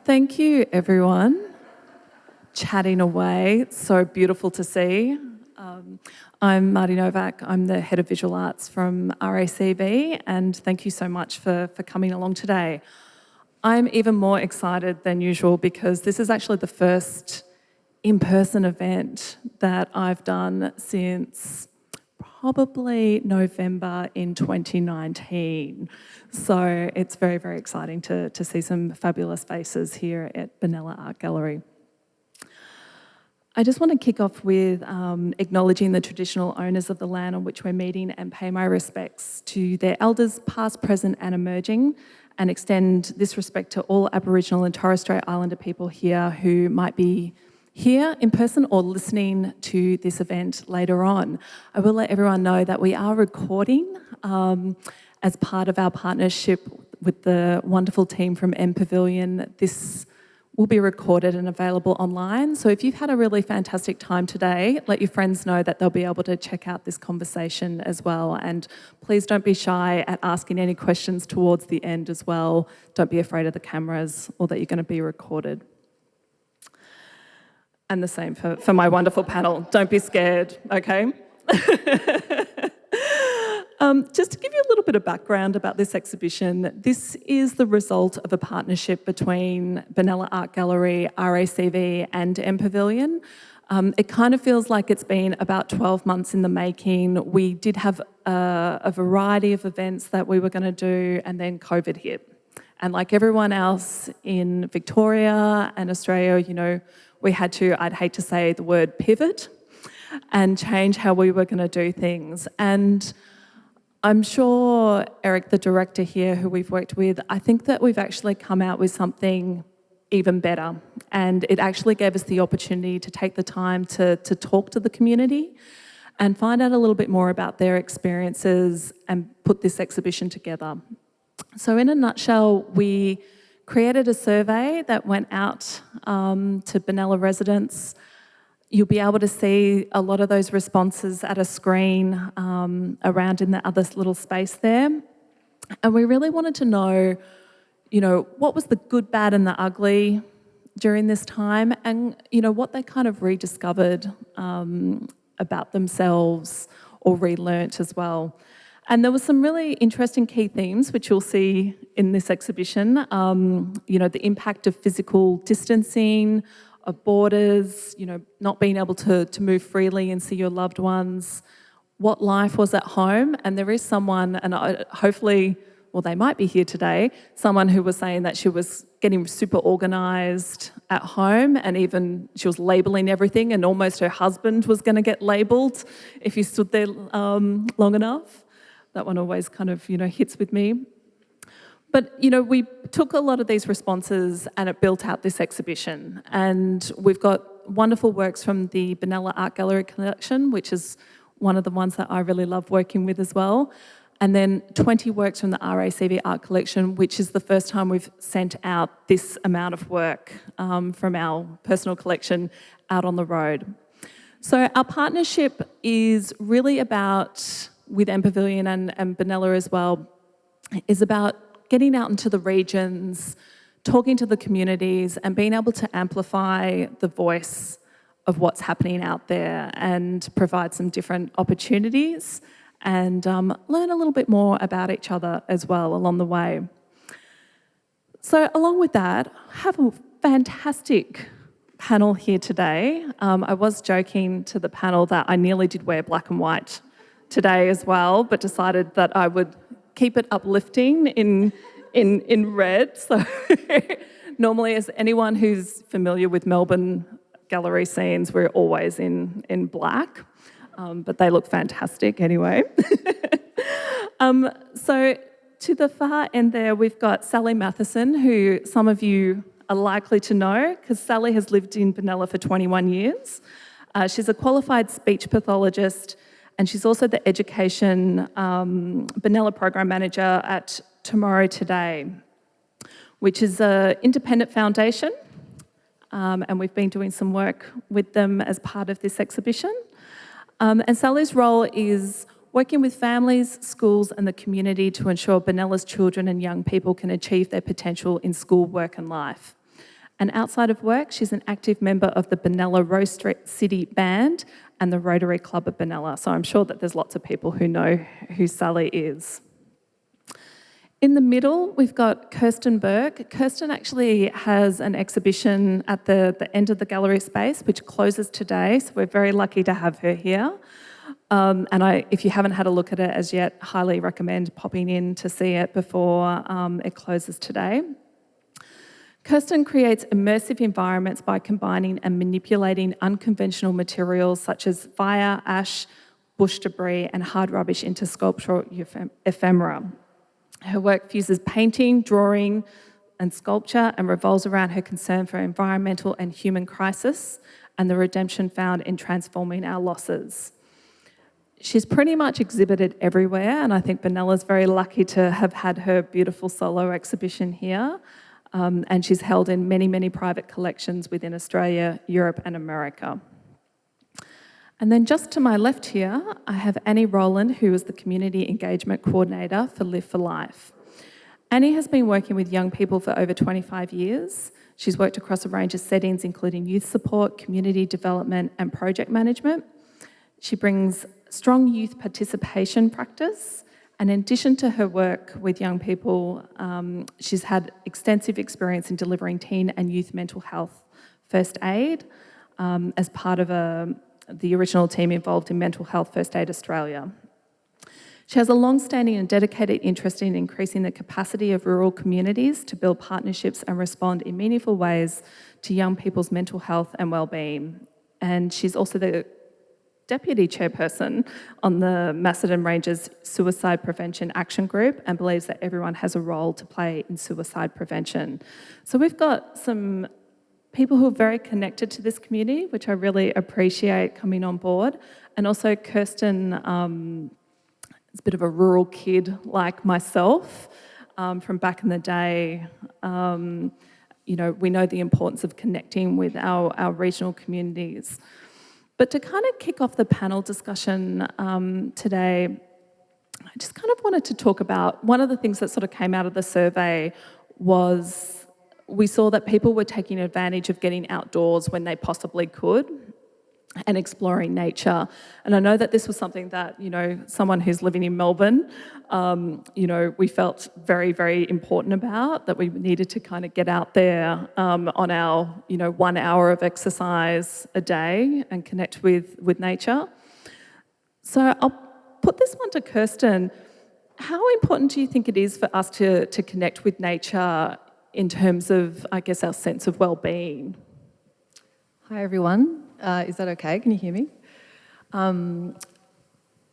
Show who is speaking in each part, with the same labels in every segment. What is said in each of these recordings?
Speaker 1: Thank you, everyone. Chatting away, it's so beautiful to see. I'm Marty Novak, I'm the Head of Visual Arts from RACV, and thank you so much for coming along today. I'm even more excited than usual because this is actually the first in-person event that I've done since probably November in 2019. So it's very, very exciting to see some fabulous faces here at Benalla Art Gallery. I just want to kick off with acknowledging the traditional owners of the land on which we're meeting and pay my respects to their elders past, present and emerging, and extend this respect to all Aboriginal and Torres Strait Islander people here who might be here in person or listening to this event later on. I will let everyone know that we are recording as part of our partnership with the wonderful team from MPavilion. This will be recorded and available online. So if you've had a really fantastic time today, let your friends know that they'll be able to check out this conversation as well. And please don't be shy at asking any questions towards the end as well. Don't be afraid of the cameras or that you're going to be recorded. And the same for my wonderful panel. Don't be scared, okay? Just to give you a little bit of background about this exhibition, this is the result of a partnership between Benalla Art Gallery, RACV and MPavilion. It kind of feels like it's been about 12 months in the making. We did have a variety of events that we were going to do, and then COVID hit. And like everyone else in Victoria and Australia, you know, we had to, I'd hate to say the word pivot, and change how we were going to do things. And I'm sure Eric, the director here, who we've worked with, I think that we've actually come out with something even better. And it actually gave us the opportunity to take the time to talk to the community and find out a little bit more about their experiences and put this exhibition together. So in a nutshell, we created a survey that went out to Benalla residents. You'll be able to see a lot of those responses at a screen around in the other little space there. And we really wanted to know, you know, what was the good, bad and the ugly during this time, and, you know, what they kind of rediscovered about themselves or relearnt as well. And there were some really interesting key themes, which you'll see in this exhibition. You know, the impact of physical distancing, of borders, you know, not being able to move freely and see your loved ones, what life was at home. And there is someone, and hopefully, well, they might be here today, someone who was saying that she was getting super organised at home, and even she was labelling everything, and almost her husband was going to get labelled if he stood there long enough. That one always kind of, you know, hits with me. But, you know, we took a lot of these responses and it built out this exhibition. And we've got wonderful works from the Benalla Art Gallery collection, which is one of the ones that I really love working with as well. And then 20 works from the RACV Art Collection, which is the first time we've sent out this amount of work from our personal collection out on the road. So our partnership is really about, with MPavilion and Benalla as well, is about getting out into the regions, talking to the communities and being able to amplify the voice of what's happening out there and provide some different opportunities and learn a little bit more about each other as well along the way. So along with that, I have a fantastic panel here today. I was joking to the panel that I nearly did wear black and white today as well, but decided that I would keep it uplifting in red. So normally, as anyone who's familiar with Melbourne gallery scenes, we're always in black, but they look fantastic anyway. So to the far end there, we've got Sally Matheson, who some of you are likely to know, because Sally has lived in Benalla for 21 years. She's a qualified speech pathologist, and she's also the Education Benalla Program Manager at Tomorrow Today, which is an independent foundation, and we've been doing some work with them as part of this exhibition. And Sally's role is working with families, schools and the community to ensure Benalla's children and young people can achieve their potential in school, work and life. And outside of work, she's an active member of the Benalla Rose City Band and the Rotary Club of Benalla. So I'm sure that there's lots of people who know who Sally is. In the middle, we've got Kirsten Burke. Kirsten actually has an exhibition at the end of the gallery space, which closes today, so we're very lucky to have her here. If you haven't had a look at it as yet, highly recommend popping in to see it before it closes today. Kirsten creates immersive environments by combining and manipulating unconventional materials such as fire, ash, bush debris, and hard rubbish into sculptural ephemera. Her work fuses painting, drawing, and sculpture and revolves around her concern for environmental and human crisis and the redemption found in transforming our losses. She's pretty much exhibited everywhere, and I think Benella's very lucky to have had her beautiful solo exhibition here. And she's held in many, many private collections within Australia, Europe, and America. And then just to my left here, I have Annie Rowland, who is the Community Engagement Coordinator for Live for Life. Annie has been working with young people for over 25 years. She's worked across a range of settings, including youth support, community development, and project management. She brings strong youth participation practice, and in addition to her work with young people, she's had extensive experience in delivering teen and youth mental health first aid as part of the original team involved in Mental Health First Aid Australia. She has a long-standing and dedicated interest in increasing the capacity of rural communities to build partnerships and respond in meaningful ways to young people's mental health and well-being. And she's also the Deputy Chairperson on the Macedon Ranges Suicide Prevention Action Group and believes that everyone has a role to play in suicide prevention. So we've got some people who are very connected to this community, which I really appreciate coming on board. And also Kirsten is a bit of a rural kid like myself from back in the day. We know the importance of connecting with our regional communities. But to kind of kick off the panel discussion today, I just kind of wanted to talk about one of the things that sort of came out of the survey was we saw that people were taking advantage of getting outdoors when they possibly could and exploring nature. And I know that this was something that, someone who's living in Melbourne, we felt very, very important about, that we needed to kind of get out there on our, 1 hour of exercise a day and connect with nature. So I'll put this one to Kirsten. How important do you think it is for us to connect with nature in terms of, I guess, our sense of well-being?
Speaker 2: Hi, everyone. Is that okay? Can you hear me?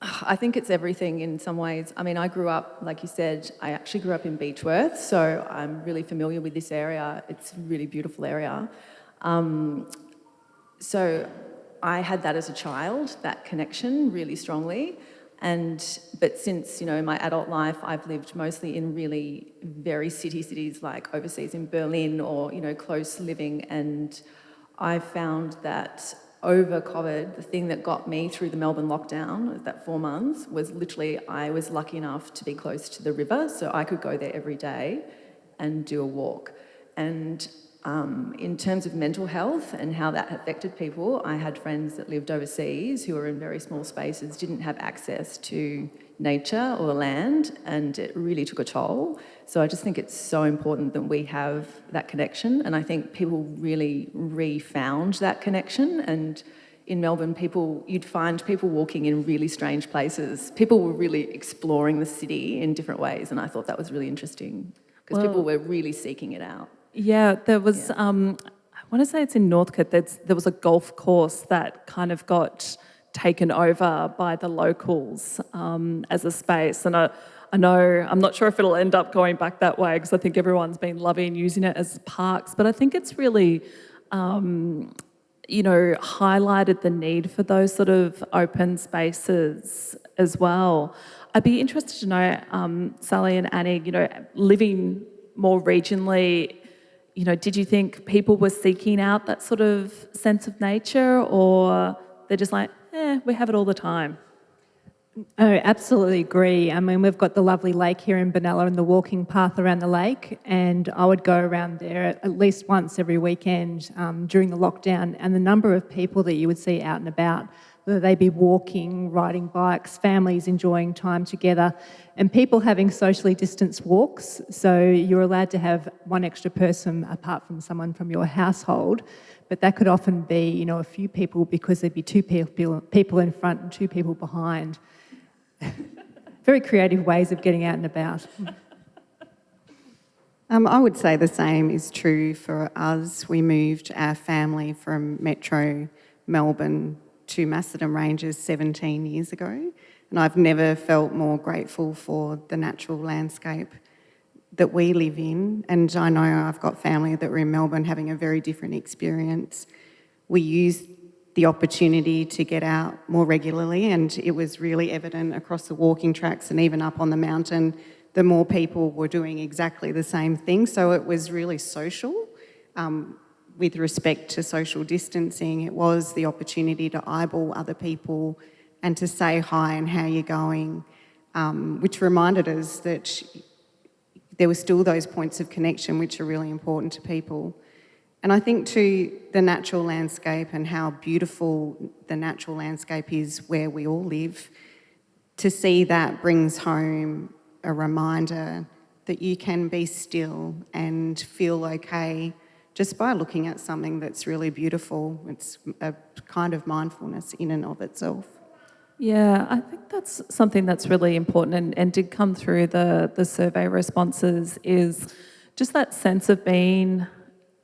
Speaker 2: I think it's everything in some ways. I mean, I grew up, like you said, I actually grew up in Beechworth, so I'm really familiar with this area. It's a really beautiful area. So I had that as a child, that connection really strongly. But since, my adult life, I've lived mostly in really very cities like overseas in Berlin or, close living. And I found that over COVID, the thing that got me through the Melbourne lockdown, that 4 months, was literally I was lucky enough to be close to the river, so I could go there every day and do a walk. And in terms of mental health and how that affected people, I had friends that lived overseas who were in very small spaces, didn't have access to nature or land, and it really took a toll. So I just think it's so important that we have that connection, and I think people really re-found that connection. And in Melbourne, you'd find people walking in really strange places. People were really exploring the city in different ways, and I thought that was really interesting because people were really seeking it out.
Speaker 1: Yeah, there was, I want to say it's in Northcote, there was a golf course that kind of got taken over by the locals as a space. And I know, I'm not sure if it'll end up going back that way because I think everyone's been loving using it as parks, but I think it's really, highlighted the need for those sort of open spaces as well. I'd be interested to know, Sally and Annie, living more regionally, did you think people were seeking out that sort of sense of nature, or they're just like, we have it all the time?
Speaker 3: Oh, absolutely agree. I mean, we've got the lovely lake here in Benalla and the walking path around the lake, and I would go around there at least once every weekend during the lockdown, and the number of people that you would see out and about, whether they be walking, riding bikes, families enjoying time together, and people having socially distanced walks. So you're allowed to have one extra person apart from someone from your household, but that could often be, you know, a few people because there'd be two people in front and two people behind. Very creative ways of getting out and about.
Speaker 4: I would say the same is true for us. We moved our family from Metro Melbourne to Macedon Ranges 17 years ago, and I've never felt more grateful for the natural landscape that we live in. And I know I've got family that were in Melbourne having a very different experience. We used the opportunity to get out more regularly, and it was really evident across the walking tracks and even up on the mountain. The more people were doing exactly the same thing, so it was really social. With respect to social distancing, it was the opportunity to eyeball other people and to say hi and how you're going, which reminded us that there were still those points of connection which are really important to people. And I think too, the natural landscape and how beautiful the natural landscape is where we all live, to see that brings home a reminder that you can be still and feel okay just by looking at something that's really beautiful. It's a kind of mindfulness in and of itself.
Speaker 1: Yeah, I think that's something that's really important and did come through the survey responses, is just that sense of being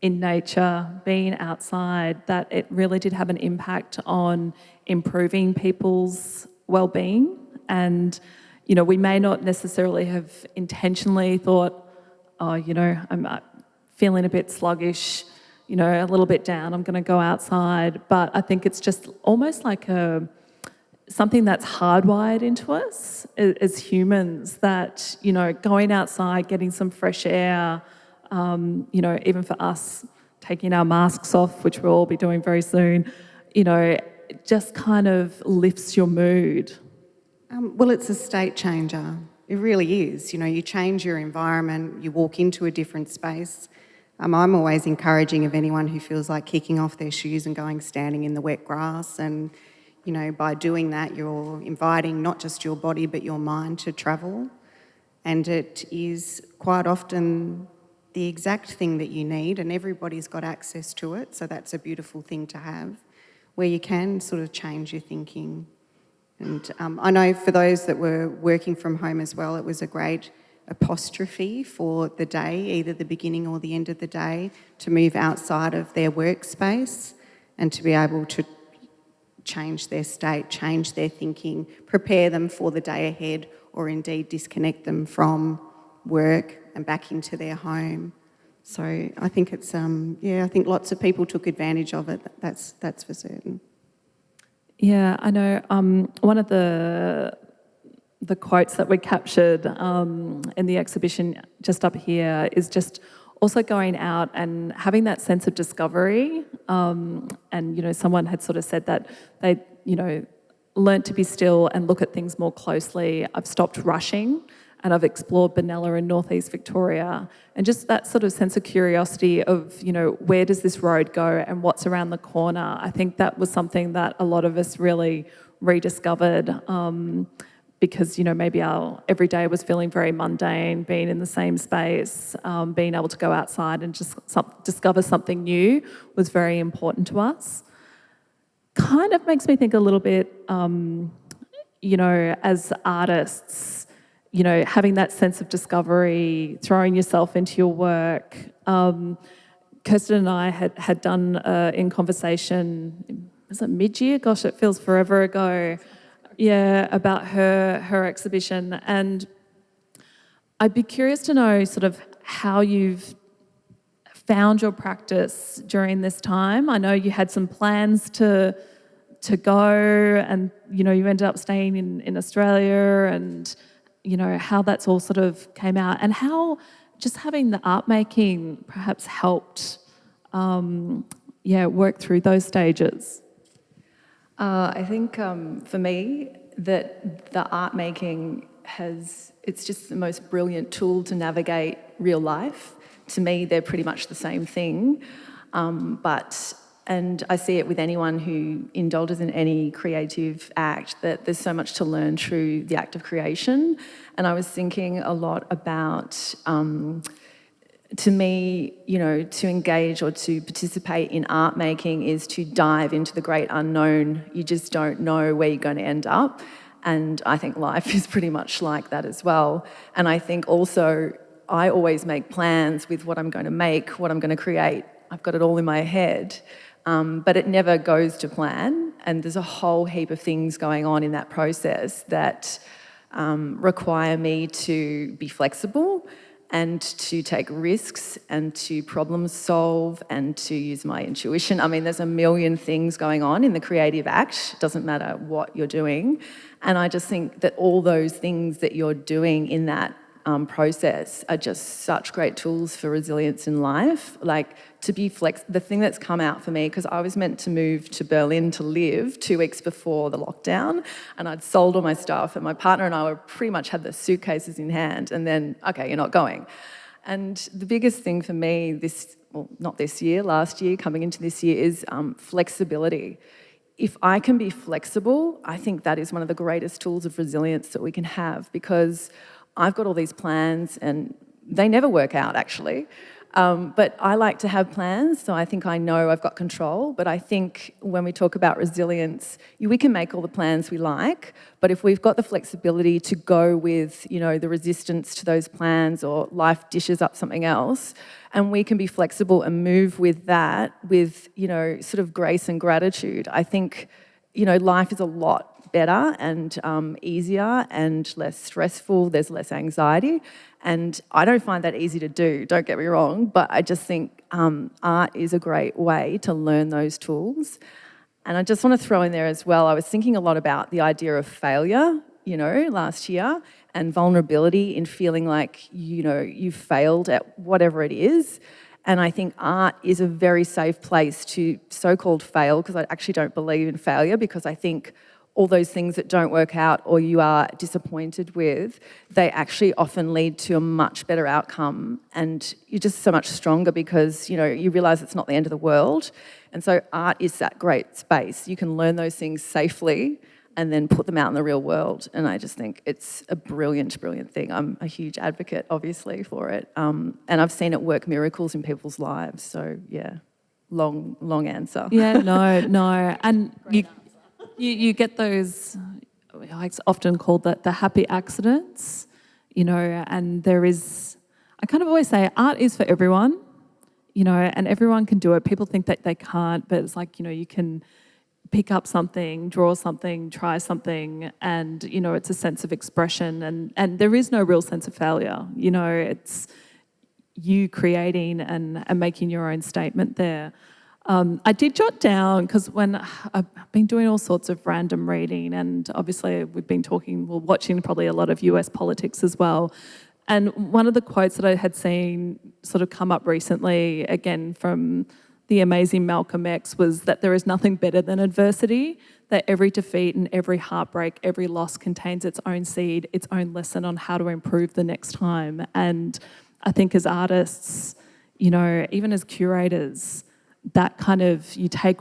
Speaker 1: in nature, being outside, that it really did have an impact on improving people's well-being. And, you know, we may not necessarily have intentionally thought, oh, you know, I'm feeling a bit sluggish, you know, a little bit down, I'm going to go outside. But I think it's just almost like something that's hardwired into us as humans, that, you know, going outside, getting some fresh air, you know, even for us, taking our masks off, which we'll all be doing very soon, you know, it just kind of lifts your mood.
Speaker 4: Well, it's a state changer. It really is. You know, you change your environment, you walk into a different space. I'm always encouraging of anyone who feels like kicking off their shoes and going standing in the wet grass. And, you know, by doing that, you're inviting not just your body but your mind to travel. And it is quite often the exact thing that you need, and everybody's got access to it. So that's a beautiful thing to have, where you can sort of change your thinking. And I know for those that were working from home as well, it was a great apostrophe for the day, either the beginning or the end of the day, to move outside of their workspace and to be able to change their state, change their thinking, prepare them for the day ahead, or indeed disconnect them from work and back into their home. So I think it's, I think lots of people took advantage of it, that's for certain.
Speaker 1: Yeah, I know one of the quotes that we captured in the exhibition just up here is just also going out and having that sense of discovery. And, you know, someone had sort of said that they, you know, learnt to be still and look at things more closely. I've stopped rushing and I've explored Benalla and Northeast Victoria. And just that sort of sense of curiosity of, you know, where does this road go and what's around the corner? I think that was something that a lot of us really rediscovered because, you know, maybe our everyday was feeling very mundane, being in the same space, being able to go outside and just discover something new was very important to us. Kind of makes me think a little bit, you know, as artists, you know, having that sense of discovery, throwing yourself into your work. Kirsten and I had done in conversation, was it mid-year? Gosh, it feels forever ago. Yeah, about her exhibition. And I'd be curious to know sort of how you've found your practice during this time. I know you had some plans to go, and, you know, you ended up staying in Australia, and, you know, how that's all sort of came out, and how just having the art making perhaps helped work through those stages.
Speaker 2: I think for me, that the art making it's just the most brilliant tool to navigate real life. To me, they're pretty much the same thing. And I see it with anyone who indulges in any creative act, that there's so much to learn through the act of creation. And I was thinking a lot about, to me, to engage or to participate in art making is to dive into the great unknown. You just don't know where you're going to end up. And I think life is pretty much like that as well. And I think also I always make plans with what I'm going to make, what I'm going to create. I've got it all in my head. But it never goes to plan, and there's a whole heap of things going on in that process that require me to be flexible and to take risks and to problem solve and to use my intuition. I mean, there's a million things going on in the creative act. It doesn't matter what you're doing. And I just think that all those things that you're doing in that process are just such great tools for resilience in life. Like, to be the thing that's come out for me, because I was meant to move to Berlin to live 2 weeks before the lockdown, and I'd sold all my stuff, and my partner and I were pretty much had the suitcases in hand, and then, okay, you're not going. And the biggest thing for me last year, coming into this year, is flexibility. If I can be flexible, I think that is one of the greatest tools of resilience that we can have, because I've got all these plans and they never work out, actually. But I like to have plans, so I think I know I've got control. But I think when we talk about resilience, we can make all the plans we like, but if we've got the flexibility to go with, the resistance to those plans, or life dishes up something else, and we can be flexible and move with that with, sort of grace and gratitude, I think, life is a lot better and easier and less stressful. There's less anxiety. And I don't find that easy to do, don't get me wrong, but I just think art is a great way to learn those tools. And I just want to throw in there as well, I was thinking a lot about the idea of failure, last year, and vulnerability in feeling like, you've failed at whatever it is. And I think art is a very safe place to so-called fail, because I actually don't believe in failure, because I think all those things that don't work out or you are disappointed with, they actually often lead to a much better outcome, and you're just so much stronger because, you realise it's not the end of the world. And so art is that great space. You can learn those things safely and then put them out in the real world. And I just think it's a brilliant, brilliant thing. I'm a huge advocate, obviously, for it. And I've seen it work miracles in people's lives. So, yeah, long answer.
Speaker 1: Yeah, no. And you get those, it's often called the happy accidents, and there is, I kind of always say art is for everyone, and everyone can do it. People think that they can't, but it's like, you can pick up something, draw something, try something, and, it's a sense of expression, and there is no real sense of failure. It's you creating and making your own statement there. I did jot down, because when I've been doing all sorts of random reading, and obviously we've been watching probably a lot of US politics as well. And one of the quotes that I had seen sort of come up recently, again from the amazing Malcolm X, was that there is nothing better than adversity, that every defeat and every heartbreak, every loss contains its own seed, its own lesson on how to improve the next time. And I think as artists, even as curators, that kind of, you take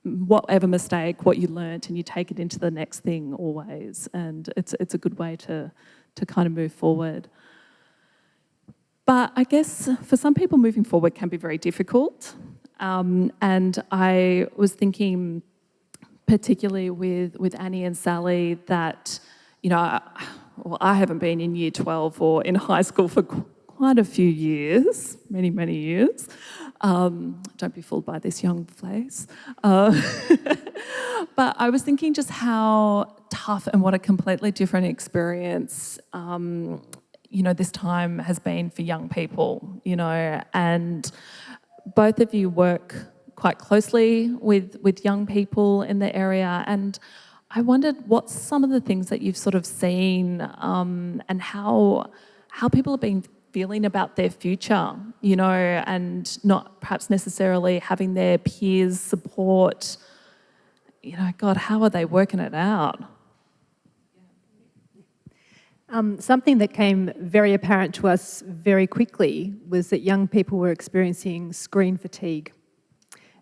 Speaker 1: whatever mistake, what you learnt, and you take it into the next thing always. And it's a good way to kind of move forward. But I guess for some people, moving forward can be very difficult. And I was thinking, particularly with Annie and Sally, that, I haven't been in year 12 or in high school for quite a few years, many, many years. Don't be fooled by this young face. But I was thinking just how tough and what a completely different experience, this time has been for young people, and both of you work quite closely with young people in the area, and I wondered what's some of the things that you've sort of seen, and how people have been feeling about their future, and not perhaps necessarily having their peers support God, how are they working it out?
Speaker 3: Something that came very apparent to us very quickly was that young people were experiencing screen fatigue.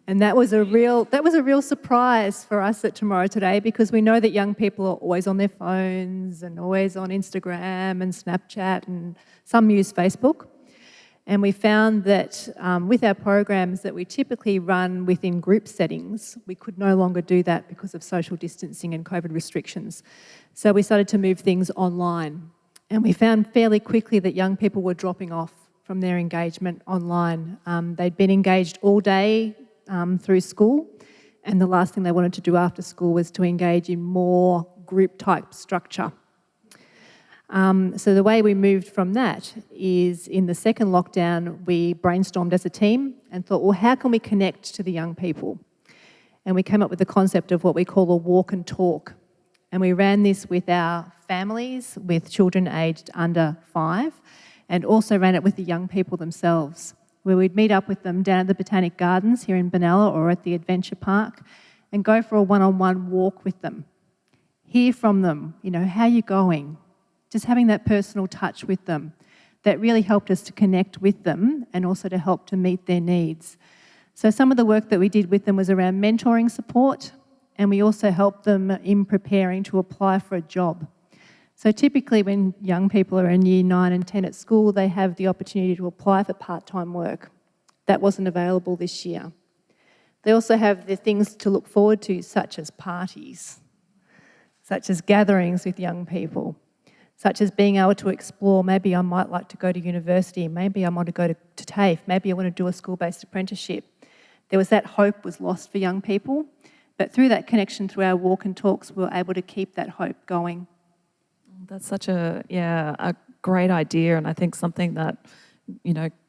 Speaker 3: And that was a real surprise for us at Tomorrow Today, because we know that young people are always on their phones and always on Instagram and Snapchat, and some use Facebook. And we found that with our programs that we typically run within group settings, we could no longer do that because of social distancing and COVID restrictions. So we started to move things online. And we found fairly quickly that young people were dropping off from their engagement online. They'd been engaged all day through school, and the last thing they wanted to do after school was to engage in more group-type structure. So the way we moved from that is, in the second lockdown, we brainstormed as a team and thought, well, how can we connect to the young people? And we came up with the concept of what we call a walk and talk. And we ran this with our families, with children aged under 5, and also ran it with the young people themselves, where we'd meet up with them down at the Botanic Gardens here in Benalla or at the Adventure Park and go for a one-on-one walk with them. Hear from them, how are you going? Just having that personal touch with them. That really helped us to connect with them and also to help to meet their needs. So some of the work that we did with them was around mentoring support, and we also helped them in preparing to apply for a job. So typically when young people are in year 9 and 10 at school, they have the opportunity to apply for part-time work. That wasn't available this year. They also have the things to look forward to, such as parties, such as gatherings with young people, such as being able to explore, maybe I might like to go to university, maybe I want to go to TAFE, maybe I want to do a school-based apprenticeship. There was that hope was lost for young people, but through that connection, through our walk and talks, we were able to keep that hope going.
Speaker 1: That's such a great idea, and I think something that,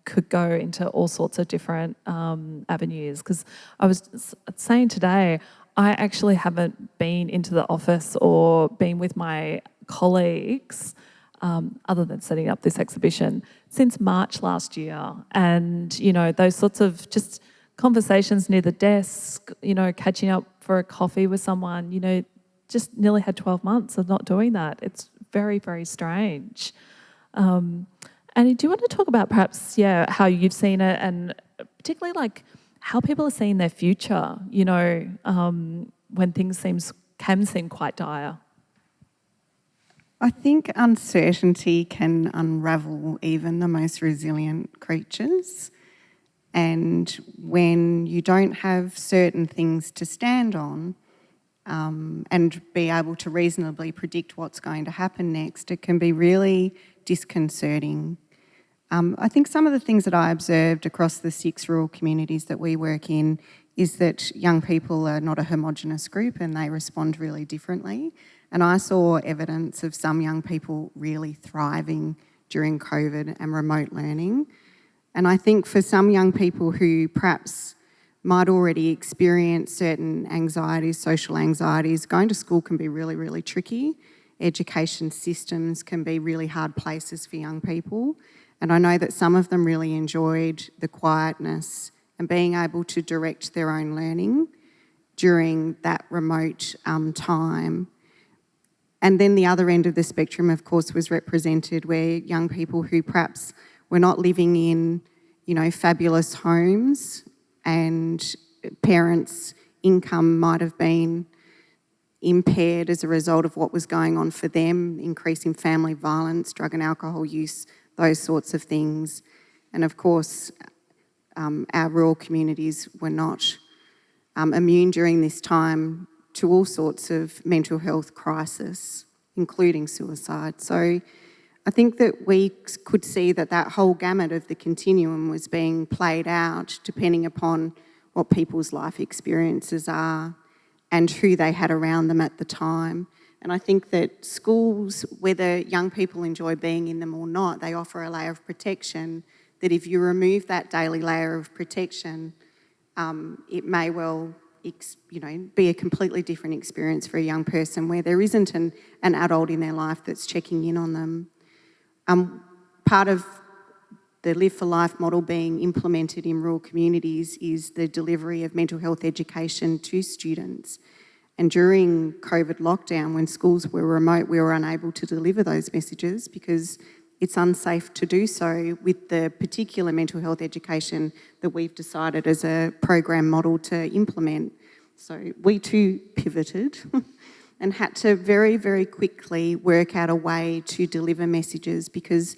Speaker 1: could go into all sorts of different avenues. Because I was saying today, I actually haven't been into the office or been with my colleagues, other than setting up this exhibition, since March last year. And, those sorts of just conversations near the desk, catching up for a coffee with someone, just nearly had 12 months of not doing that. It's very, very strange. And do you want to talk about perhaps, how you've seen it, and particularly like how people are seeing their future, when things can seem quite dire?
Speaker 4: I think uncertainty can unravel even the most resilient creatures. And when you don't have certain things to stand on, and be able to reasonably predict what's going to happen next, it can be really disconcerting. I think some of the things that I observed across the 6 rural communities that we work in is that young people are not a homogenous group and they respond really differently. And I saw evidence of some young people really thriving during COVID and remote learning. And I think for some young people who perhaps might already experience certain anxieties, social anxieties, going to school can be really, really tricky. Education systems can be really hard places for young people. And I know that some of them really enjoyed the quietness and being able to direct their own learning during that remote time. And then the other end of the spectrum, of course, was represented where young people who perhaps were not living in, fabulous homes, and parents' income might have been impaired as a result of what was going on for them, increase in family violence, drug and alcohol use, those sorts of things. And of course, our rural communities were not immune during this time to all sorts of mental health crisis, including suicide. So I think that we could see that whole gamut of the continuum was being played out depending upon what people's life experiences are and who they had around them at the time. And I think that schools, whether young people enjoy being in them or not, they offer a layer of protection that if you remove that daily layer of protection, it may well be a completely different experience for a young person where there isn't an adult in their life that's checking in on them. Part of the Live for Life model being implemented in rural communities is the delivery of mental health education to students. And during COVID lockdown, when schools were remote, we were unable to deliver those messages because it's unsafe to do so with the particular mental health education that we've decided as a program model to implement. So we too pivoted and had to very, very quickly work out a way to deliver messages, because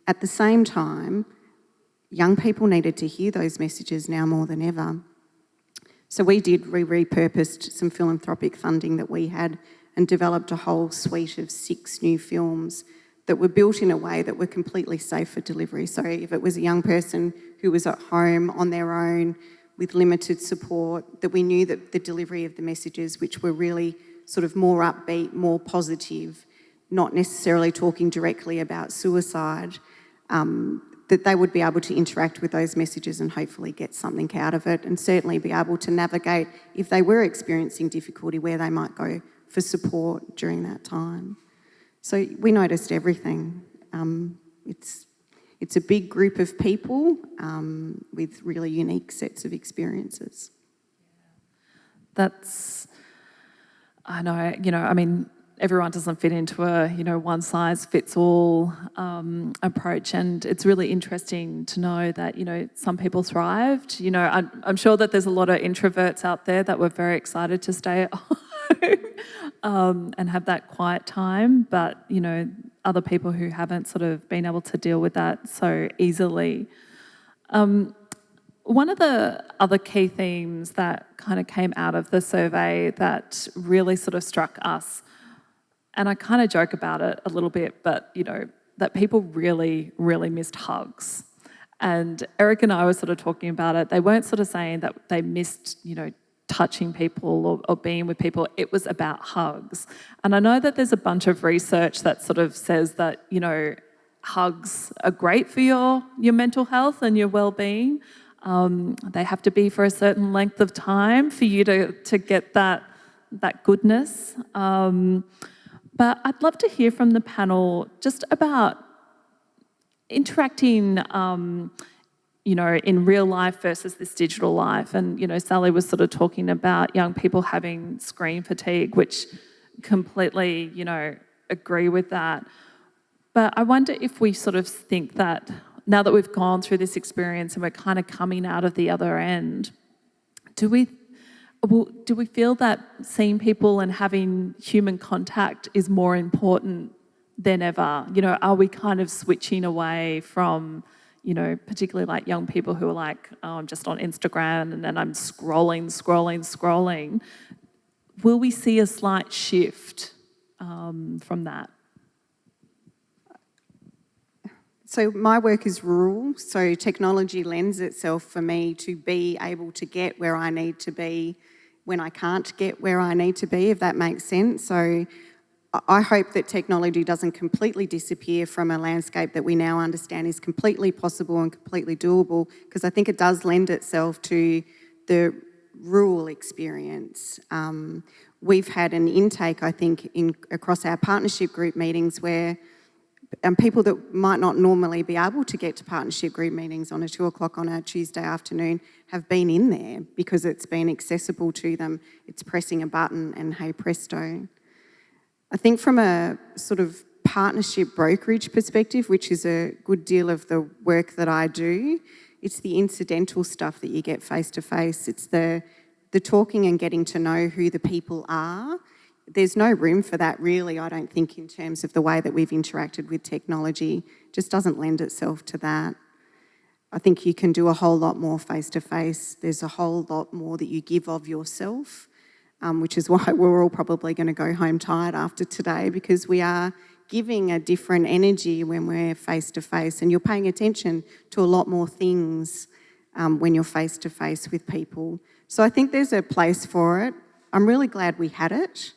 Speaker 4: at the same time, young people needed to hear those messages now more than ever. So we repurposed some philanthropic funding that we had and developed a whole suite of 6 new films that were built in a way that were completely safe for delivery. So if it was a young person who was at home on their own with limited support, that we knew that the delivery of the messages, which were really sort of more upbeat, more positive, not necessarily talking directly about suicide, that they would be able to interact with those messages and hopefully get something out of it, and certainly be able to navigate, if they were experiencing difficulty, where they might go for support during that time. So we noticed everything. It's a big group of people with really unique sets of experiences.
Speaker 1: That's, I know, I mean, everyone doesn't fit into a, one-size-fits-all approach, and it's really interesting to know that, some people thrived. I'm sure that there's a lot of introverts out there that were very excited to stay at home and have that quiet time, but, other people who haven't sort of been able to deal with that so easily. One of the other key themes that kind of came out of the survey that really sort of struck us, and I kind of joke about it a little bit, but, that people really, really missed hugs. And Eric and I were sort of talking about it. They weren't sort of saying that they missed, touching people or being with people. It was about hugs. And I know that there's a bunch of research that sort of says that, hugs are great for your mental health and your well-being. They have to be for a certain length of time for you to get that goodness. But I'd love to hear from the panel just about interacting, in real life versus this digital life. And, Sally was sort of talking about young people having screen fatigue, which completely, agree with that. But I wonder if we sort of think that now that we've gone through this experience and we're kind of coming out of the other end, do we feel that seeing people and having human contact is more important than ever? Are we kind of switching away from, particularly like young people who are like, oh, I'm just on Instagram and then I'm scrolling. Will we see a slight shift from that?
Speaker 4: So my work is rural, so technology lends itself for me to be able to get where I need to be when I can't get where I need to be, if that makes sense. So I hope that technology doesn't completely disappear from a landscape that we now understand is completely possible and completely doable, because I think it does lend itself to the rural experience. We've had an intake, I think, across our partnership group meetings where people that might not normally be able to get to partnership group meetings on a 2:00 on a Tuesday afternoon have been in there because it's been accessible to them. It's pressing a button and hey presto. I think from a sort of partnership brokerage perspective, which is a good deal of the work that I do, it's the incidental stuff that you get face to face. It's the talking and getting to know who the people are. There's no room for that really, I don't think, in terms of the way that we've interacted with technology. It just doesn't lend itself to that. I think you can do a whole lot more face-to-face. There's a whole lot more that you give of yourself, which is why we're all probably going to go home tired after today, because we are giving a different energy when we're face-to-face, and you're paying attention to a lot more things when you're face-to-face with people. So I think there's a place for it. I'm really glad we had it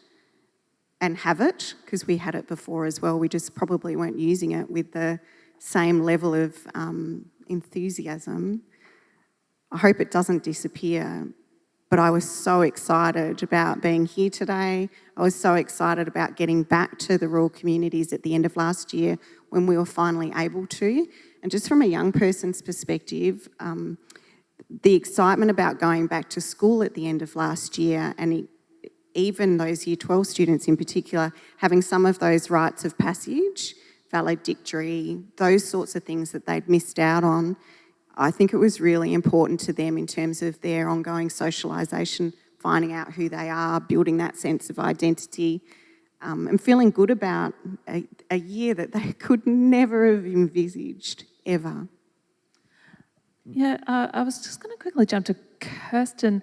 Speaker 4: and have it, because we had it before as well. We just probably weren't using it with the same level of enthusiasm. I hope it doesn't disappear, but I was so excited about being here today. I was so excited about getting back to the rural communities at the end of last year when we were finally able to. And just from a young person's perspective, the excitement about going back to school at the end of last year and even those Year 12 students in particular, having some of those rites of passage, valedictory, those sorts of things that they'd missed out on, I think it was really important to them in terms of their ongoing socialisation, finding out who they are, building that sense of identity, and feeling good about a year that they could never have envisaged, ever.
Speaker 1: Yeah, I was just going to quickly jump to Kirsten.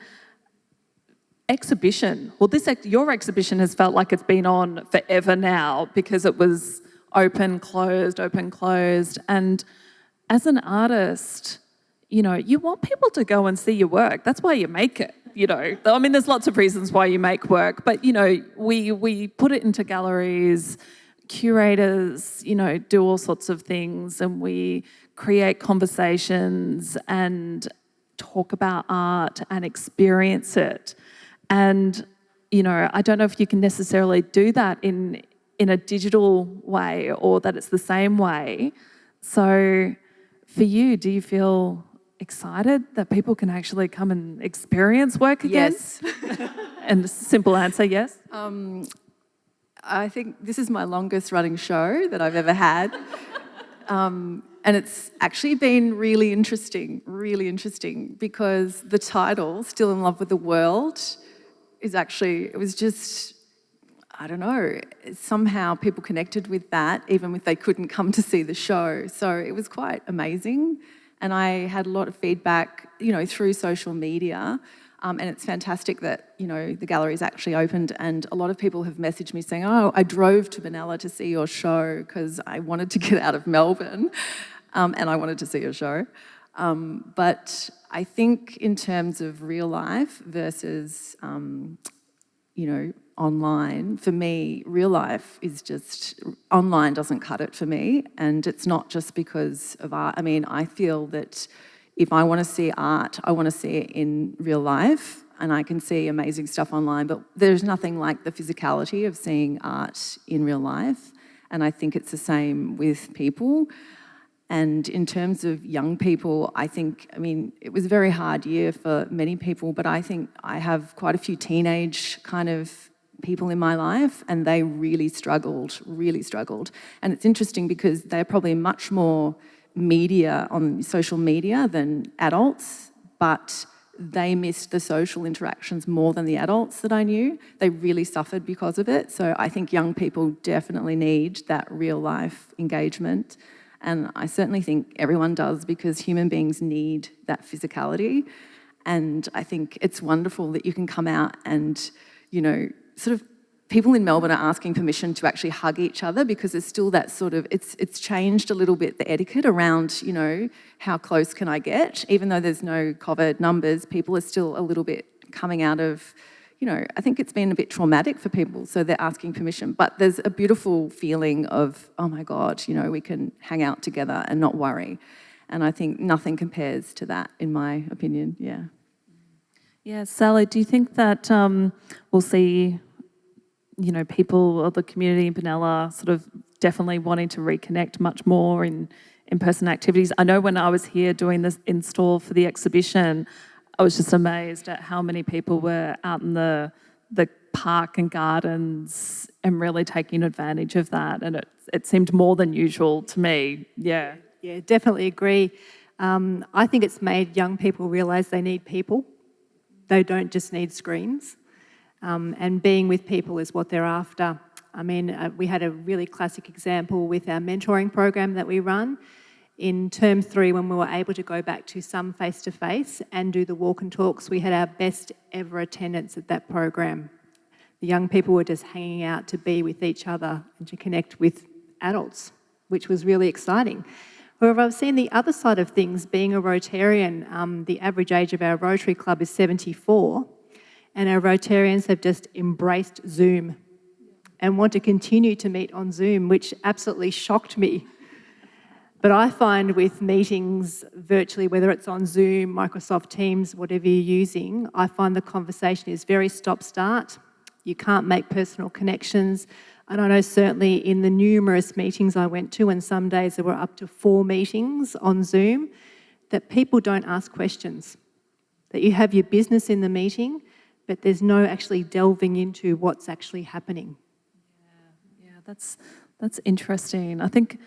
Speaker 1: Exhibition. Well, your exhibition has felt like it's been on forever now because it was open, closed. And as an artist, you know, you want people to go and see your work. That's why you make it, you know. I mean, there's lots of reasons why you make work, but, you know, we put it into galleries, curators, you know, do all sorts of things, and we create conversations and talk about art and experience it. And, you know, I don't know if you can necessarily do that in a digital way or that it's the same way. So for you, do you feel excited that people can actually come and experience work again?
Speaker 2: Yes.
Speaker 1: And a simple answer, yes?
Speaker 2: I think this is my longest running show that I've ever had. And it's actually been really interesting because the title, Still in Love with the World, it was just, I don't know, somehow people connected with that, even if they couldn't come to see the show. So it was quite amazing. And I had a lot of feedback, you know, through social media. And it's fantastic that, you know, the gallery's actually opened, and a lot of people have messaged me saying, oh, I drove to Benalla to see your show because I wanted to get out of Melbourne and I wanted to see your show. But I think in terms of real life versus, you know, online, for me, real life is just, online doesn't cut it for me. And it's not just because of art. I mean, I feel that if I want to see art, I want to see it in real life, and I can see amazing stuff online, but there's nothing like the physicality of seeing art in real life. And I think it's the same with people. And in terms of young people, I mean, it was a very hard year for many people, but I think I have quite a few teenage kind of people in my life, and they really struggled. And it's interesting because they're probably much more media on social media than adults, but they missed the social interactions more than the adults that I knew. They really suffered because of it. So I think young people definitely need that real life engagement. And I certainly think everyone does, because human beings need that physicality. And I think it's wonderful that you can come out and, you know, sort of people in Melbourne are asking permission to actually hug each other, because there's still that sort of, it's changed a little bit, the etiquette around, you know, how close can I get? Even though there's no COVID numbers, people are still a little bit coming out of, you know, I think it's been a bit traumatic for people, so they're asking permission. But there's a beautiful feeling of, oh my God, you know, we can hang out together and not worry. And I think nothing compares to that, in my opinion, yeah.
Speaker 1: Yeah, Sally, do you think that we'll see, you know, people of the community in Benalla sort of definitely wanting to reconnect much more in in-person activities? I know when I was here doing this install for the exhibition, I was just amazed at how many people were out in the park and gardens and really taking advantage of that. And it seemed more than usual to me, yeah.
Speaker 3: Yeah, definitely agree. I think it's made young people realise they need people. They don't just need screens. And being with people is what they're after. I mean, we had a really classic example with our mentoring program that we run. In term 3, when we were able to go back to some face-to-face and do the walk and talks, we had our best ever attendance at that program. The young people were just hanging out to be with each other and to connect with adults, which was really exciting. However, I've seen the other side of things. Being a Rotarian, the average age of our Rotary Club is 74, and our Rotarians have just embraced Zoom and want to continue to meet on Zoom, which absolutely shocked me. But I find with meetings virtually, whether it's on Zoom, Microsoft Teams, whatever you're using, I find the conversation is very stop-start. You can't make personal connections. And I know certainly in the numerous meetings I went to, and some days there were up to 4 meetings on Zoom, that people don't ask questions. That you have your business in the meeting, but there's no actually delving into what's actually happening.
Speaker 1: Yeah, that's interesting. I think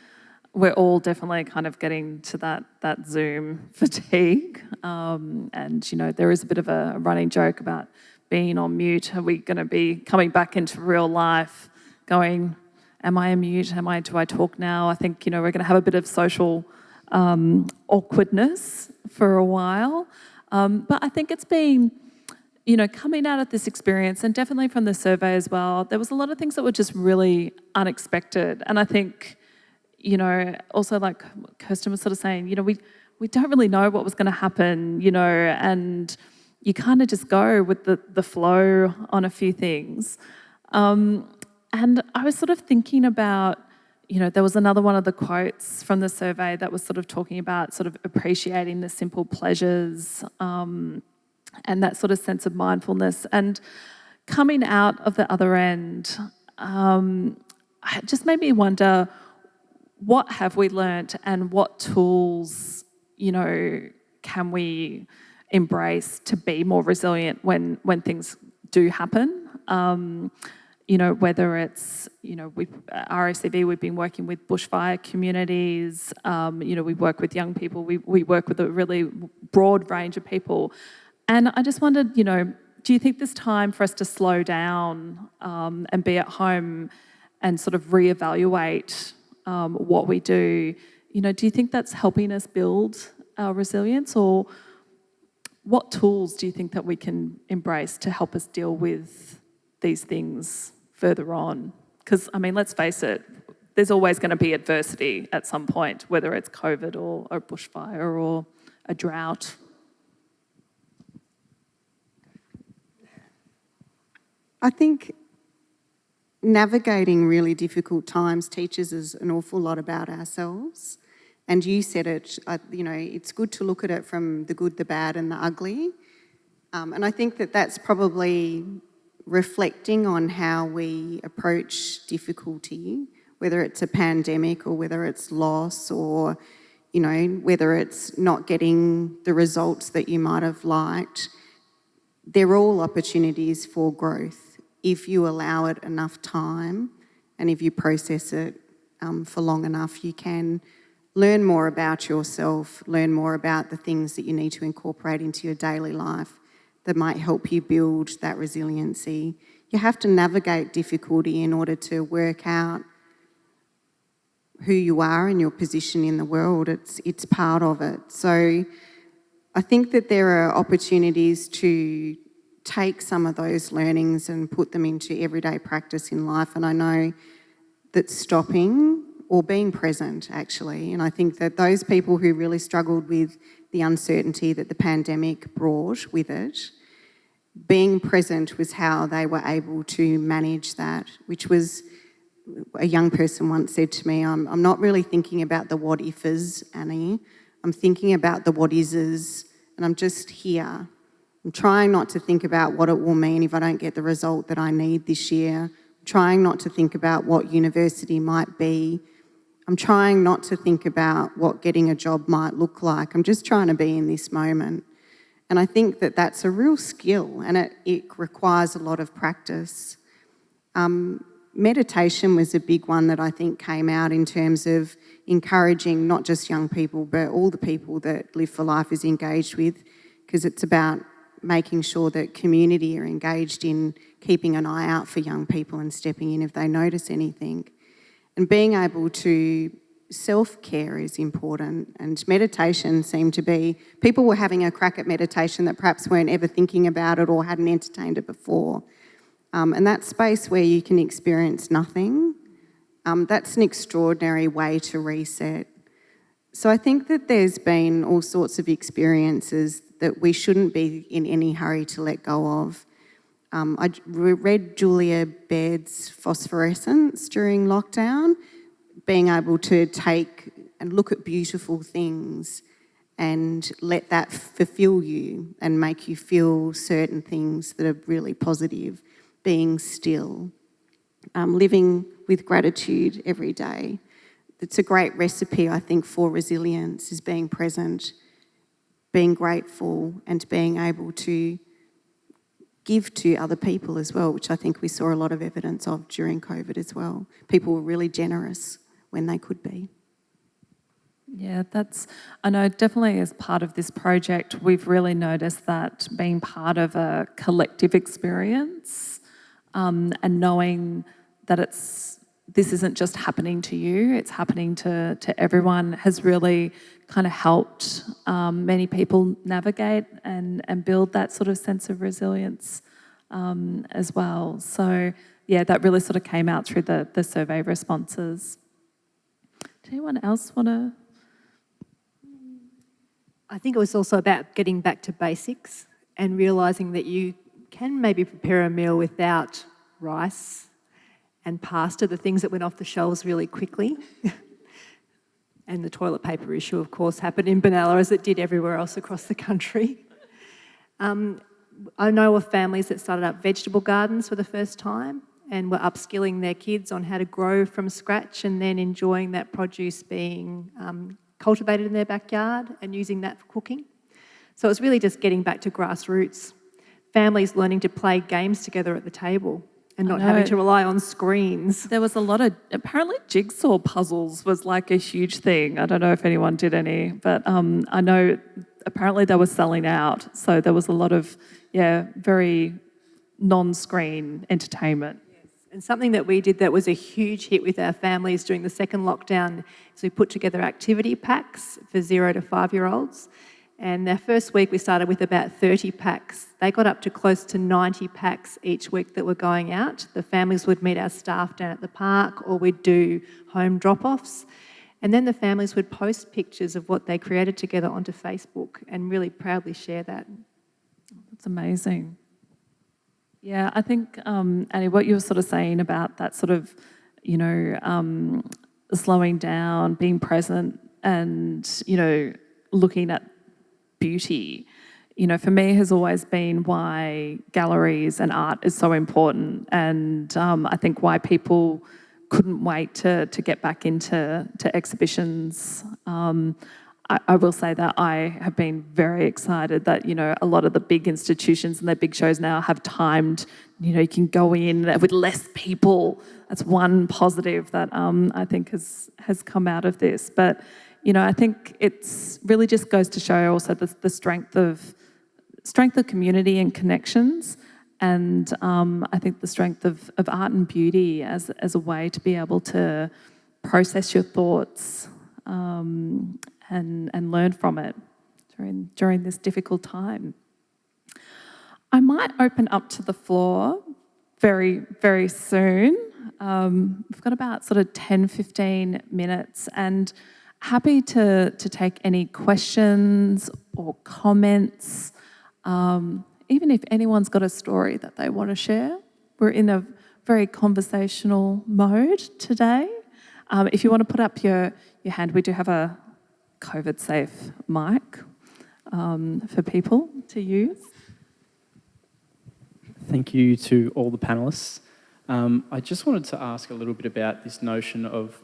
Speaker 1: we're all definitely kind of getting to that Zoom fatigue, and there is a bit of a running joke about being on mute. Are we going to be coming back into real life, going, "Am I on mute? Do I talk now?" I think we're going to have a bit of social awkwardness for a while, but I think it's been, coming out of this experience, and definitely from the survey as well, there was a lot of things that were just really unexpected. And I think, also like Kirsten was sort of saying, we don't really know what was going to happen, and you kind of just go with the flow on a few things. And I was sort of thinking about, there was another one of the quotes from the survey that was sort of talking about sort of appreciating the simple pleasures, and that sort of sense of mindfulness. And coming out of the other end, it just made me wonder, what have we learnt, and what tools, can we embrace to be more resilient when things do happen? Whether it's, RACV, we've been working with bushfire communities, we work with young people, we work with a really broad range of people. And I just wondered, do you think there's time for us to slow down and be at home and sort of reevaluate what we do? Do you think that's helping us build our resilience, or what tools do you think that we can embrace to help us deal with these things further on? Because, let's face it, there's always going to be adversity at some point, whether it's COVID or a bushfire or a drought.
Speaker 4: I think navigating really difficult times teaches us an awful lot about ourselves. And you said it, it's good to look at it from the good, the bad and the ugly. And I think that that's probably reflecting on how we approach difficulty, whether it's a pandemic or whether it's loss, or, whether it's not getting the results that you might have liked. They're all opportunities for growth if you allow it enough time, and if you process it for long enough. You can learn more about yourself, learn more about the things that you need to incorporate into your daily life that might help you build that resiliency. You have to navigate difficulty in order to work out who you are and your position in the world. It's part of it. So I think that there are opportunities to take some of those learnings and put them into everyday practice in life. And I know that stopping, or being present actually, and I think that those people who really struggled with the uncertainty that the pandemic brought with it, being present was how they were able to manage that, which was, a young person once said to me, I'm not really thinking about the what ifs, Annie, I'm thinking about the what is's, and I'm just here. I'm trying not to think about what it will mean if I don't get the result that I need this year. I'm trying not to think about what university might be. I'm trying not to think about what getting a job might look like. I'm just trying to be in this moment. And I think that that's a real skill, and it requires a lot of practice. Meditation was a big one that I think came out in terms of encouraging not just young people, but all the people that Live for Life is engaged with, because it's about making sure that community are engaged in keeping an eye out for young people and stepping in if they notice anything. And being able to self-care is important, and meditation seemed to be, people were having a crack at meditation that perhaps weren't ever thinking about it or hadn't entertained it before. And that space where you can experience nothing, that's an extraordinary way to reset. So I think that there's been all sorts of experiences that we shouldn't be in any hurry to let go of. I read Julia Baird's Phosphorescence during lockdown, being able to take and look at beautiful things and let that fulfill you and make you feel certain things that are really positive, being still, living with gratitude every day. It's a great recipe, I think, for resilience, is being present, being grateful, and being able to give to other people as well, which I think we saw a lot of evidence of during COVID as well. People were really generous when they could be.
Speaker 1: Yeah, I know definitely as part of this project, we've really noticed that being part of a collective experience and knowing that this isn't just happening to you, it's happening to everyone has really kind of helped many people navigate and build that sort of sense of resilience as well. So yeah, that really sort of came out through the survey responses. Did anyone else want to?
Speaker 3: I think it was also about getting back to basics and realising that you can maybe prepare a meal without rice and pasta, the things that went off the shelves really quickly. And the toilet paper issue, of course, happened in Benalla as it did everywhere else across the country. I know of families that started up vegetable gardens for the first time and were upskilling their kids on how to grow from scratch and then enjoying that produce being cultivated in their backyard and using that for cooking. So it's really just getting back to grassroots. Families learning to play games together at the table and not having to rely on screens.
Speaker 1: There was a lot of, apparently jigsaw puzzles was like a huge thing. I don't know if anyone did any, but I know apparently they were selling out. So there was a lot of, very non-screen entertainment.
Speaker 3: And something that we did that was a huge hit with our families during the second lockdown is we put together activity packs for 0 to 5-year-olds. And their first week we started with about 30 packs. They got up to close to 90 packs each week that were going out. The families would meet our staff down at the park or we'd do home drop-offs. And then the families would post pictures of what they created together onto Facebook and really proudly share that.
Speaker 1: That's amazing. Yeah, I think, Annie, what you were sort of saying about that sort of, slowing down, being present and, looking at beauty, for me has always been why galleries and art is so important, and I think why people couldn't wait to get back into exhibitions. I will say that I have been very excited that, a lot of the big institutions and their big shows now have timed, you can go in with less people. That's one positive that I think has come out of this. But, I think it's really just goes to show also the strength of community and connections, and I think the strength of art and beauty as a way to be able to process your thoughts and learn from it during this difficult time. I might open up to the floor very, very soon. We've got about sort of 10, 15 minutes, and happy to take any questions or comments, even if anyone's got a story that they want to share. We're in a very conversational mode today. If you want to put up your hand, we do have a COVID-safe mic for people to use.
Speaker 5: Thank you to all the panellists. I just wanted to ask a little bit about this notion of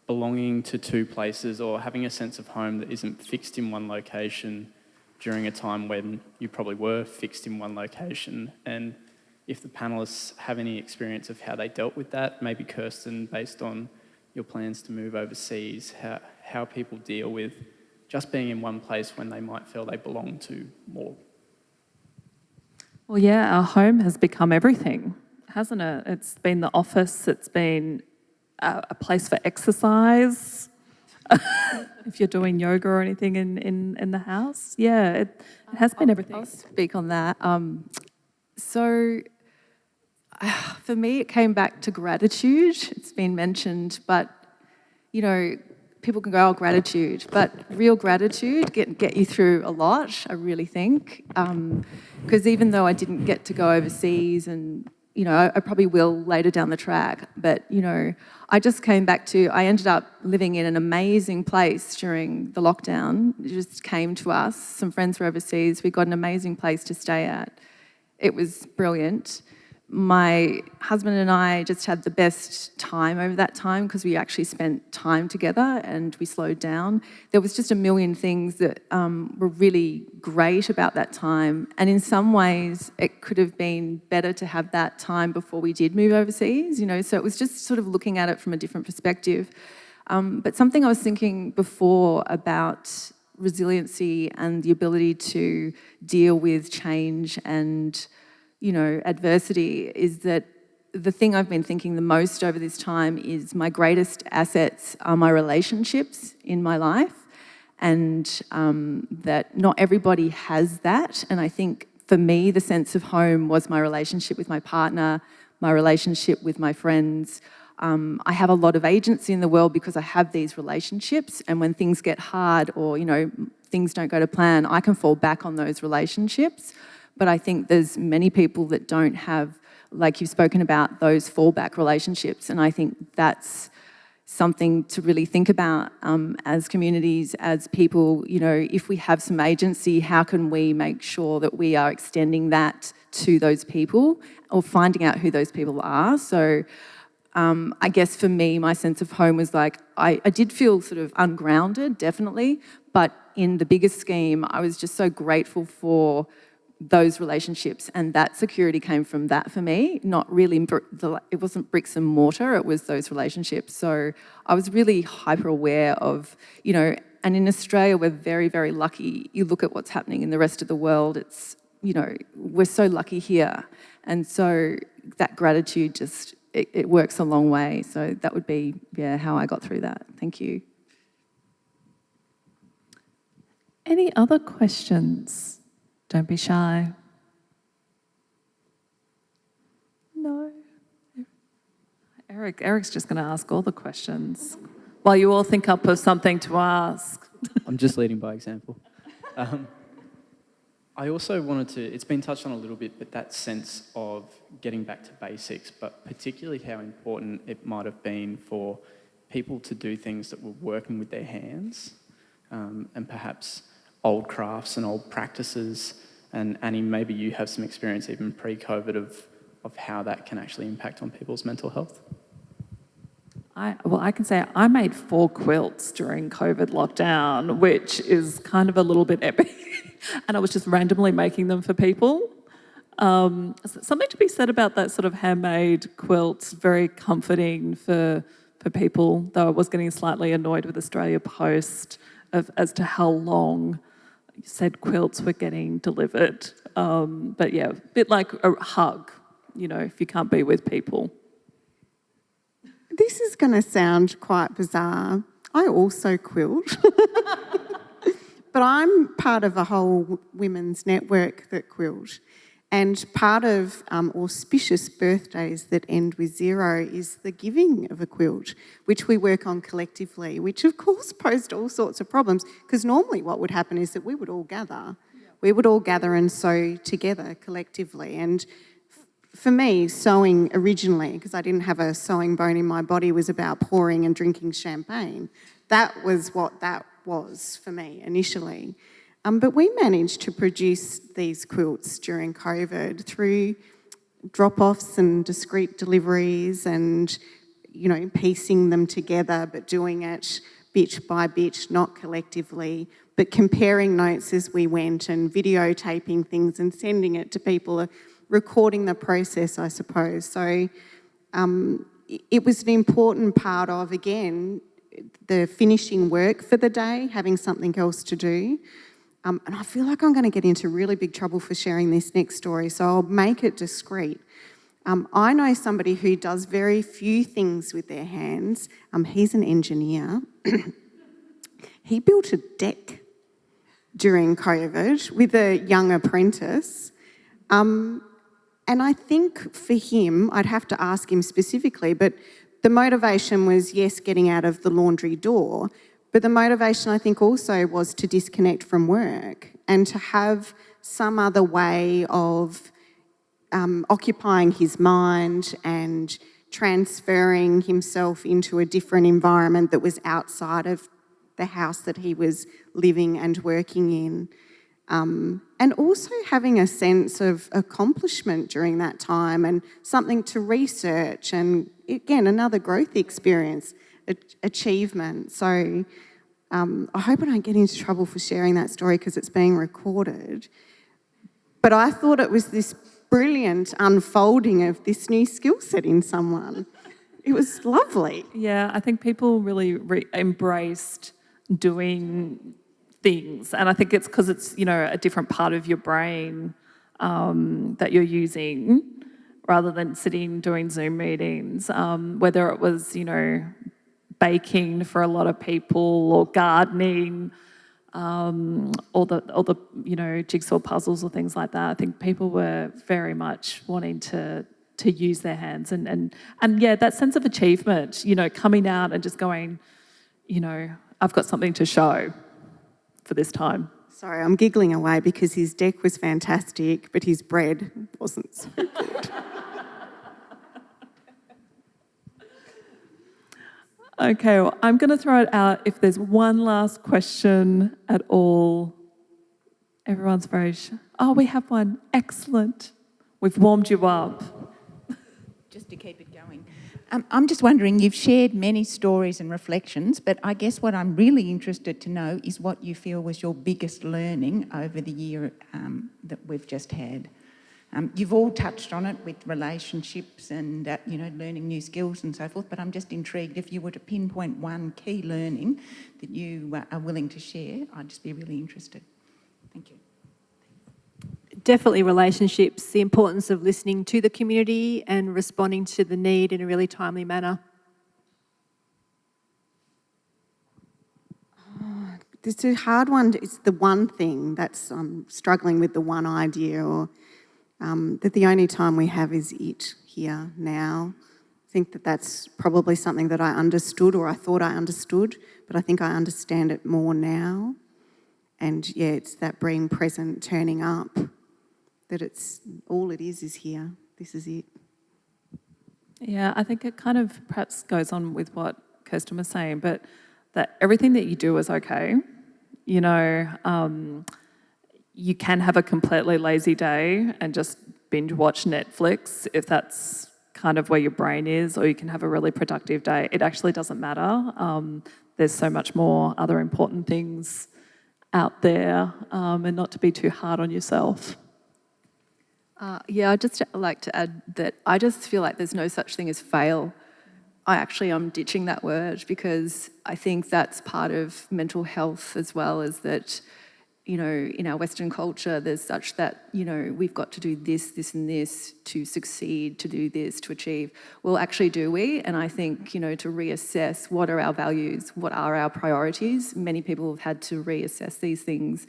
Speaker 5: belonging to two places or having a sense of home that isn't fixed in one location during a time when you probably were fixed in one location, and if the panellists have any experience of how they dealt with that, maybe Kirsten, based on your plans to move overseas, how people deal with just being in one place when they might feel they belong to more.
Speaker 1: Well, yeah, our home has become everything, hasn't it? It's been the office, it's been a place for exercise, if you're doing yoga or anything in the house. Yeah, it has been everything.
Speaker 2: I'll speak on that. So for me, it came back to gratitude. It's been mentioned, but, people can go, gratitude, but real gratitude get you through a lot, I really think. Because even though I didn't get to go overseas and, I probably will later down the track, but, I just came back to, I ended up living in an amazing place during the lockdown. It just came to us. Some friends were overseas. We got an amazing place to stay at. It was brilliant. my husband and I just had the best time over that time because we actually spent time together and we slowed down. There was just a million things that were really great about that time. And in some ways, it could have been better to have that time before we did move overseas, you know, so it was just sort of looking at it from a different perspective. But something I was thinking before about resiliency and the ability to deal with change and you know, adversity is that the thing I've been thinking the most over this time is my greatest assets are my relationships in my life, and that not everybody has that. And I think for me, the sense of home was my relationship with my partner, my relationship with my friends. I have a lot of agency in the world because I have these relationships, and when things get hard or, you know, things don't go to plan, I can fall back on those relationships. But I think there's many people that don't have, like you've spoken about, those fallback relationships. And I think that's something to really think about as communities, as people, you know, if we have some agency, how can we make sure that we are extending that to those people or finding out who those people are? So I guess for me, my sense of home was like, I did feel sort of ungrounded, definitely. But in the bigger scheme, I was just so grateful for those relationships, and that security came from that for me, not really, it wasn't bricks and mortar, it was those relationships. So I was really hyper aware of, you know, and in Australia, we're very, very lucky. You look at what's happening in the rest of the world, it's, you know, we're so lucky here. And so that gratitude just, it works a long way. So that would be, yeah, how I got through that. Thank you.
Speaker 1: Any other questions? Don't be shy. No. Eric's just going to ask all the questions while you all think up of something to ask.
Speaker 5: I'm just leading by example. I also wanted to, it's been touched on a little bit, but that sense of getting back to basics, but particularly how important it might have been for people to do things that were working with their hands, and perhaps old crafts and old practices. And Annie, maybe you have some experience even pre-COVID of how that can actually impact on people's mental health.
Speaker 1: I can say I made 4 quilts during COVID lockdown, which is kind of a little bit epic. And I was just randomly making them for people. Something to be said about that sort of handmade quilts, very comforting for people, though I was getting slightly annoyed with Australia Post as to how long said quilts were getting delivered. But yeah, a bit like a hug, you know, if you can't be with people.
Speaker 4: This is going to sound quite bizarre. I also quilt. But I'm part of a whole women's network that quilt. And part of auspicious birthdays that end with 0 is the giving of a quilt, which we work on collectively, which of course posed all sorts of problems, because normally what would happen is that we would all gather. We would all gather and sew together collectively. And for me, sewing originally, because I didn't have a sewing bone in my body, was about pouring and drinking champagne. That was what that was for me initially. But we managed to produce these quilts during COVID through drop-offs and discrete deliveries and, you know, piecing them together, but doing it bit by bit, not collectively, but comparing notes as we went and videotaping things and sending it to people, recording the process, I suppose. So it was an important part of, again, the finishing work for the day, having something else to do. And I feel like I'm going to get into really big trouble for sharing this next story, so I'll make it discreet. I know somebody who does very few things with their hands. He's an engineer. He built a deck during COVID with a young apprentice. And I think for him, I'd have to ask him specifically, but the motivation was, yes, getting out of the laundry door, but the motivation, I think, also was to disconnect from work and to have some other way of occupying his mind and transferring himself into a different environment that was outside of the house that he was living and working in. And also having a sense of accomplishment during that time and something to research and, again, another growth experience, achievement. So I hope I don't get into trouble for sharing that story because it's being recorded. But I thought it was this brilliant unfolding of this new skill set in someone. It was lovely.
Speaker 1: Yeah, I think people really embraced doing things, and I think it's because it's, a different part of your brain that you're using rather than sitting doing Zoom meetings, whether it was, baking for a lot of people or gardening, all the jigsaw puzzles or things like that. I think people were very much wanting to use their hands and yeah, that sense of achievement, coming out and just going, I've got something to show for this time.
Speaker 4: Sorry, I'm giggling away because his deck was fantastic, but his bread wasn't so good.
Speaker 1: Okay, well, I'm going to throw it out if there's one last question at all. Everyone's very oh, we have one. Excellent. We've warmed you up.
Speaker 6: Just to keep it going. I'm just wondering, you've shared many stories and reflections, but I guess what I'm really interested to know is what you feel was your biggest learning over the year that we've just had. You've all touched on it with relationships and, learning new skills and so forth, but I'm just intrigued if you were to pinpoint one key learning that you are willing to share, I'd just be really interested. Thank you.
Speaker 3: Definitely relationships, the importance of listening to the community and responding to the need in a really timely manner.
Speaker 4: It's a hard one. It's the one thing that's struggling with the one idea, or that the only time we have is it here now. I think that that's probably something that I understood, or I thought I understood, but I think I understand it more now. And yeah, it's that being present, turning up, that it's all it is here. This is it.
Speaker 1: Yeah, I think it kind of perhaps goes on with what Kirsten was saying, but that everything that you do is okay. You can have a completely lazy day and just binge watch Netflix if that's kind of where your brain is, or you can have a really productive day. It actually doesn't matter. There's so much more other important things out there, and not to be too hard on yourself.
Speaker 2: I'd just like to add that I just feel like there's no such thing as fail. I'm ditching that word because I think that's part of mental health as well, as that, in our Western culture, there's such that, we've got to do this, this and this to succeed, to do this, to achieve. Well, actually, do we? And I think, to reassess what are our values, what are our priorities. Many people have had to reassess these things.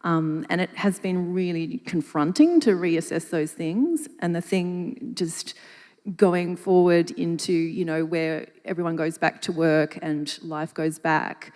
Speaker 2: And it has been really confronting to reassess those things. And the thing just going forward into, where everyone goes back to work and life goes back,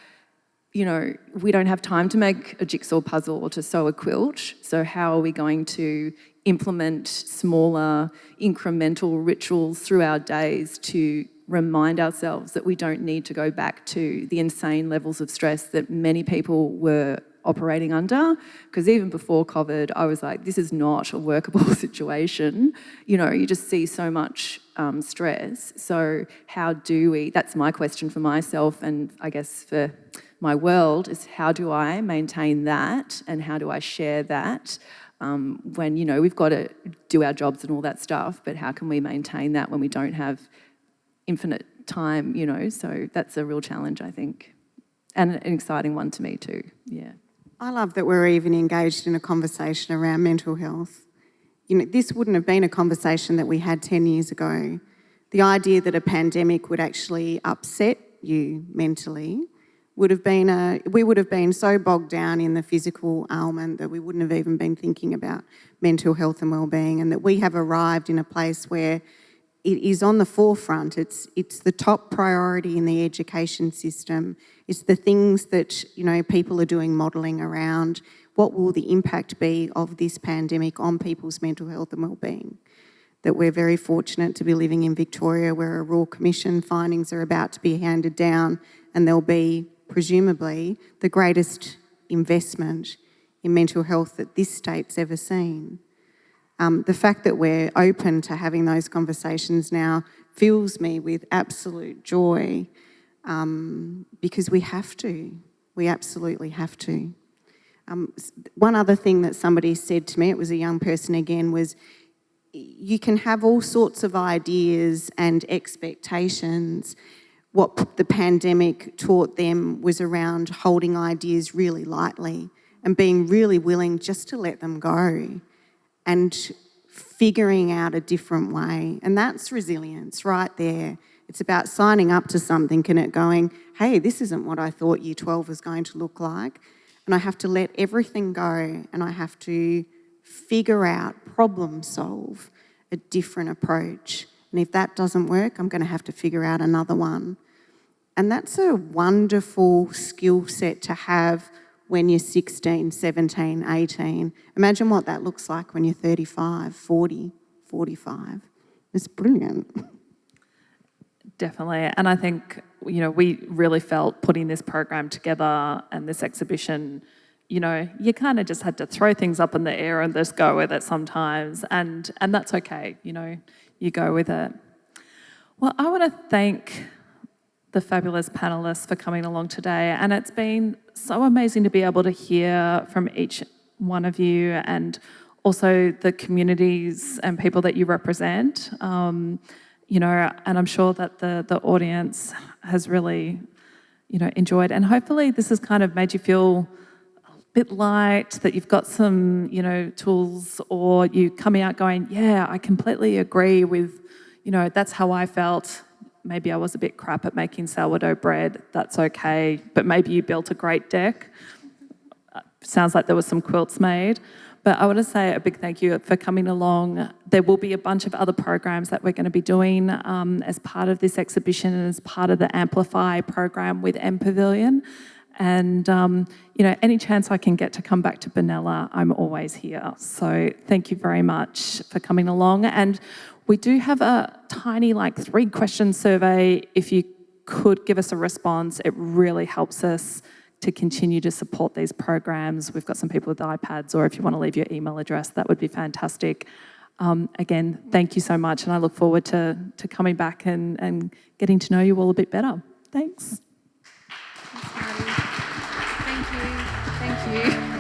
Speaker 2: we don't have time to make a jigsaw puzzle or to sew a quilt. So how are we going to implement smaller, incremental rituals through our days to remind ourselves that we don't need to go back to the insane levels of stress that many people were operating under? Because even before COVID, I was like, this is not a workable situation. You just see so much stress. So how do we, that's my question for myself, and I guess for my world, is how do I maintain that and how do I share that when, we've got to do our jobs and all that stuff, but how can we maintain that when we don't have infinite time, So that's a real challenge, I think, and an exciting one to me too, yeah.
Speaker 4: I love that we're even engaged in a conversation around mental health. This wouldn't have been a conversation that we had 10 years ago. The idea that a pandemic would actually upset you mentally we would have been so bogged down in the physical ailment that we wouldn't have even been thinking about mental health and wellbeing, and that we have arrived in a place where it is on the forefront. It's the top priority in the education system. It's the things that, people are doing modelling around. What will the impact be of this pandemic on people's mental health and wellbeing? That we're very fortunate to be living in Victoria, where a Royal Commission findings are about to be handed down, and there'll be, presumably, the greatest investment in mental health that this state's ever seen. The fact that we're open to having those conversations now fills me with absolute joy, because we have to. We absolutely have to. One other thing that somebody said to me, it was a young person again, was you can have all sorts of ideas and expectations. What the pandemic taught them was around holding ideas really lightly and being really willing just to let them go and figuring out a different way. And that's resilience right there. It's about signing up to something and it going, hey, this isn't what I thought Year 12 was going to look like. And I have to let everything go and I have to figure out, problem solve a different approach. And if that doesn't work, I'm going to have to figure out another one. And that's a wonderful skill set to have when you're 16, 17, 18. Imagine what that looks like when you're 35, 40, 45. It's brilliant.
Speaker 1: Definitely. And I think, we really felt putting this program together and this exhibition, you kind of just had to throw things up in the air and just go with it sometimes. And that's okay, you go with it. Well, I want to thank the fabulous panellists for coming along today. And it's been so amazing to be able to hear from each one of you and also the communities and people that you represent. And I'm sure that the audience has really, enjoyed. And hopefully this has kind of made you feel a bit light, that you've got some, tools, or you coming out going, yeah, I completely agree with, that's how I felt. Maybe I was a bit crap at making sourdough bread. That's okay. But maybe you built a great deck. Sounds like there was some quilts made. But I want to say a big thank you for coming along. There will be a bunch of other programs that we're going to be doing as part of this exhibition and as part of the AMPLIFY program with MPavilion. And, any chance I can get to come back to Benalla, I'm always here. So thank you very much for coming along. And we do have a tiny 3-question survey. If you could give us a response, it really helps us to continue to support these programs. We've got some people with iPads, or if you want to leave your email address, that would be fantastic. Again, thank you so much, and I look forward to coming back and getting to know you all a bit better. Thanks.
Speaker 2: Thanks, Marty. Thank you.